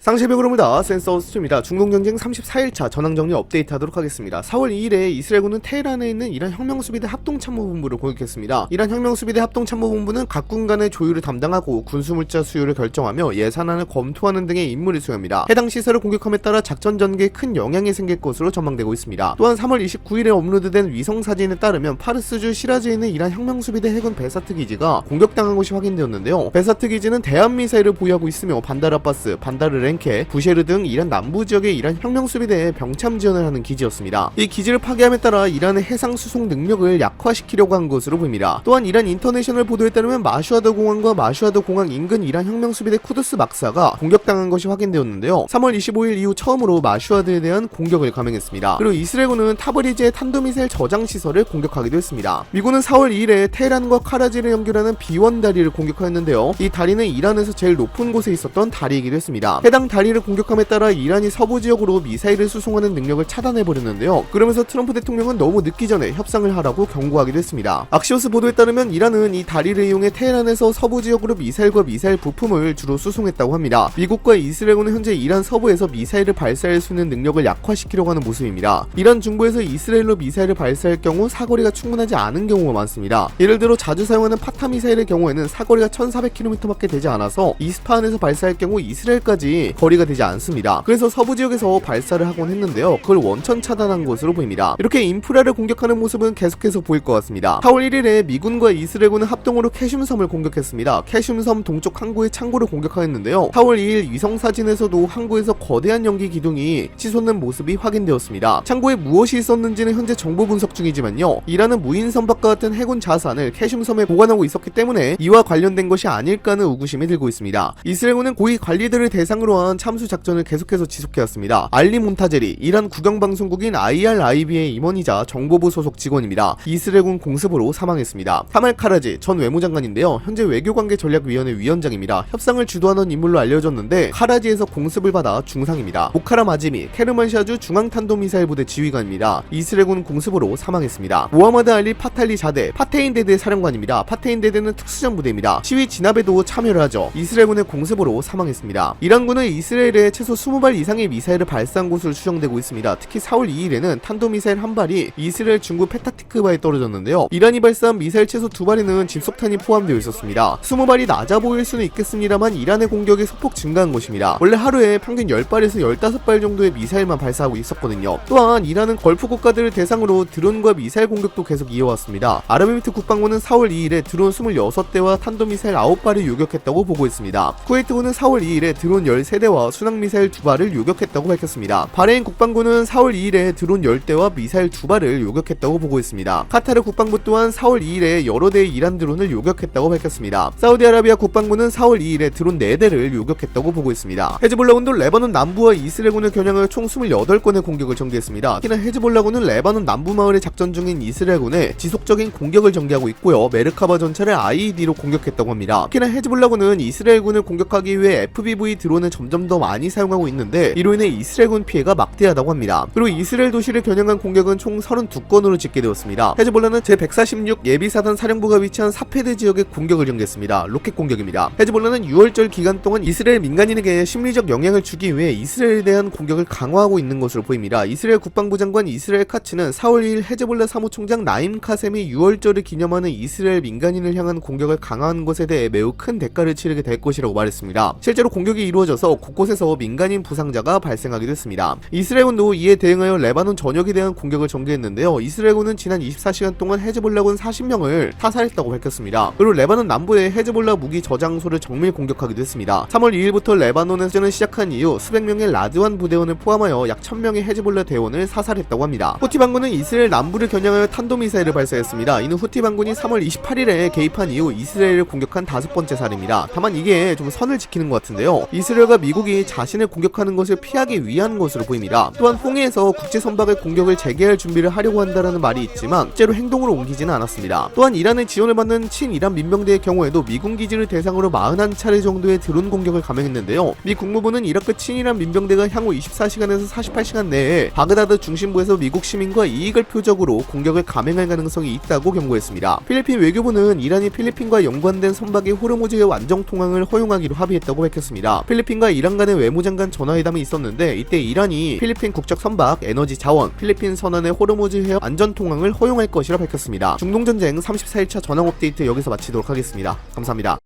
상세벽 흐름을다 센서스입니다. 중동전쟁 34일차 전황정리 업데이트하도록 하겠습니다. 4월 2일에 이스라엘군은 테헤란에 있는 이란 혁명수비대 합동참모본부를 공격했습니다. 이란 혁명수비대 합동참모본부는 각 군 간의 조율을 담당하고 군수물자 수요를 결정하며 예산안을 검토하는 등의 임무를 수행합니다. 해당 시설을 공격함에 따라 작전 전개에 큰 영향이 생길 것으로 전망되고 있습니다. 또한 3월 29일에 업로드된 위성사진에 따르면 파르스주 시라즈에 있는 이란 혁명수비대 해군 베사트 기지가 공격당한 것이 확인되었는데요. 베사트 기지는 대한미사일을 보유하고 있으며 반달 아바스, 반다르 렌케, 부셰르 등 이란 남부 지역의 이란 혁명수비대에 병참 지원을 하는 기지였습니다. 이 기지를 파괴함에 따라 이란의 해상 수송 능력을 약화시키려고 한 것으로 보입니다. 또한 이란 인터내셔널 보도에 따르면 마슈아드 공항과 마슈아드 공항 인근 이란 혁명수비대 쿠두스 막사가 공격당한 것이 확인되었는데요. 3월 25일 이후 처음으로 마슈아드에 대한 공격을 감행했습니다. 그리고 이스라엘군은 타브리즈의 탄도미사일 저장 시설을 공격하기도 했습니다. 미군은 4월 2일에 테헤란과 카라지를 연결하는 B1 다리를 공격하였는데요. 이 다리는 이란에서 제일 높은 곳에 있었던 다리이기도 했습니다. 해당 다리를 공격함에 따라 이란이 서부 지역으로 미사일을 수송하는 능력을 차단해버렸는데요. 그러면서 트럼프 대통령은 너무 늦기 전에 협상을 하라고 경고하기도 했습니다. 악시오스 보도에 따르면 이란은 이 다리를 이용해 테헤란에서 서부 지역으로 미사일과 미사일 부품을 주로 수송했다고 합니다. 미국과 이스라엘군은 현재 이란 서부에서 미사일을 발사할 수 있는 능력을 약화시키려고 하는 모습입니다. 이란 중부에서 이스라엘로 미사일을 발사할 경우 사거리가 충분하지 않은 경우가 많습니다. 예를 들어 자주 사용하는 파타 미사일의 경우에는 사거리가 1400km밖에 되지 않아서 이스파한에서 발사할 경우 이스라엘까지 거리가 되지 않습니다. 그래서 서부 지역에서 발사를 하곤 했는데요. 그걸 원천 차단한 것으로 보입니다. 이렇게 인프라를 공격하는 모습은 계속해서 보일 것 같습니다. 4월 1일에 미군과 이스라엘군은 합동으로 캐슘섬을 공격했습니다. 캐슘섬 동쪽 항구의 창고를 공격하였는데요. 4월 2일 위성사진에서도 항구에서 거대한 연기 기둥이 치솟는 모습이 확인되었습니다. 창고에 무엇이 있었는지는 현재 정보 분석 중이지만요. 이란은 무인 선박과 같은 해군 자산을 캐슘섬에 보관하고 있었기 때문에 이와 관련된 것이 아닐까 하는 의구심이 들고 있습니다. 이스라엘군은 고위 관리들을 대상으로 한 참수 작전을 계속해서 지속해왔습니다. 알리 몬타제리, 이란 국영방송국인 IRIB의 임원이자 정보부 소속 직원입니다. 이스라엘군 공습으로 사망했습니다. 하말 카라지 전 외무장관인데요. 현재 외교관계전략위원회 위원장입니다. 협상을 주도하는 인물로 알려졌는데 카라지에서 공습을 받아 중상입니다. 보카라 마지미, 케르만샤주 중앙탄도미사일 부대 지휘관입니다. 이스라엘군 공습으로 사망했습니다. 모하마드 알리 파탈리 자데, 파테인데드 사령관입니다. 파테인데드는 특수전 부대입니다. 시위 진압에도 참여를 하죠. 이스라엘군의 공습으로 사망했습니다. 이란군은 이스라엘에 최소 20발 이상의 미사일을 발사한 것으로 추정되고 있습니다. 특히 4월 2일에는 탄도미사일 한 발이 이스라엘 중부 페타티크바에 떨어졌는데요. 이란이 발사한 미사일 최소 2발에는 집속탄이 포함되어 있었습니다. 20발이 낮아 보일 수는 있겠습니다만 이란의 공격이 소폭 증가한 것입니다. 원래 하루에 평균 10발에서 15발 정도의 미사일만 발사하고 있었거든요. 또한 이란은 걸프 국가들을 대상으로 드론과 미사일 공격도 계속 이어왔습니다. 아랍에미리트 국방부는 4월 2일에 드론 26대와 탄도미사일 9발을 요격했다고 보고했습니다. 쿠웨이트군은 4월 2일에 드론 13대와 순항미사일 2발을 요격했다고 밝혔습니다. 바레인 국방부는 4월 2일에 드론 10대와 미사일 2발을 요격했다고 보고했습니다. 카타르 국방부 또한 4월 2일에 여러 대의 이란 드론을 요격했다고 밝혔습니다. 사우디아라비아 국방부는 4월 2일에 드론 4대를 요격했다고 보고했습니다. 헤즈볼라군도 레바논 남부와 이스라엘군을 겨냥하여 총 28건의 공격을 전개했습니다. 특히나 헤즈볼라군은 레바논 남부 마을에 작전 중인 이스라엘군에 지속적인 공격을 전개하고 있고요. 메르카바 전차를 IED로 공격했다고 합니다. 특히나 헤즈볼라군은 이스라엘군을 공격하기 위해 FPV 드론을 점점 더 많이 사용하고 있는데 이로 인해 이스라엘군 피해가 막대하다고 합니다. 그리고 이스라엘 도시를 겨냥한 공격은 총 32건으로 집계되었습니다. 헤즈볼라는 제146 예비사단 사령부가 위치한 사페드 지역에 공격을 전개했습니다. 로켓 공격입니다. 헤즈볼라는 6월절 기간 동안 이스라엘 민간인에게 심리적 영향을 주기 위해 이스라엘에 대한 공격을 강화하고 있는 것으로 보입니다. 이스라엘 국방부 장관 이스라엘 카츠는 4월 2일 헤즈볼라 사무총장 나임 카셈이 6월절을 기념하는 이스라엘 민간인을 향한 공격을 강화한 것에 대해 매우 큰 대가를 치르게 될 것이라고 말했습니다. 실제로 공격이 이루어져서 곳곳에서 민간인 부상자가 발생하기도 했습니다. 이스라엘군도 이에 대응하여 레바논 전역에 대한 공격을 전개했는데요. 이스라엘군은 지난 24시간 동안 헤즈볼라군 40명을 타살했다고 밝혔습니다. 그리고 레바논 남부의 헤즈볼라 무기 저장소를 정밀 공격하기도 했습니다. 3월 2일부터 레바논에서는 시작한 이후 수백 명의 라드완 부대원을 포함하여 약 1000명의 헤즈볼라 대원을 사살했다고 합니다. 후티 반군은 이스라엘 남부를 겨냥하여 탄도미사일을 발사했습니다. 이는 후티 반군이 3월 28일에 개입한 이후 이스라엘을 공격한 5번째 사례입니다. 다만 이게 좀 선을 지키는 것 같은데요. 이스라엘과 미국이 자신을 공격하는 것을 피하기 위한 것으로 보입니다. 또한 홍해에서 국제 선박의 공격을 재개할 준비를 하려고 한다라는 말이 있지만 실제로 행동으로 옮기지는 않았습니다. 또한 이란의 지원을 받는 친이란 민병대의 경우에도 미군 기지를 대상으로 41차례 정도의 드론 공격을 감행했는데요. 미 국무부는 이라크 친이란 민병대가 향후 24시간에서 48시간 내에 바그다드 중심부에서 미국 시민과 이익을 표적으로 공격을 감행할 가능성이 있다고 경고했습니다. 필리핀 외교부는 이란이 필리핀과 연관된 선박의 호르무즈의 완정 통항을 허용하기로 합의했다고 밝혔습니다. 필리핀과 이란 간의 외무장관 전화회담이 있었는데 이때 이란이 필리핀 국적 선박, 에너지 자원, 필리핀 선안의 호르무즈 해협 안전 통항을 허용할 것이라 밝혔습니다. 중동전쟁 34일차 전황 업데이트 여기서 마치도록 하겠습니다. 감사합니다.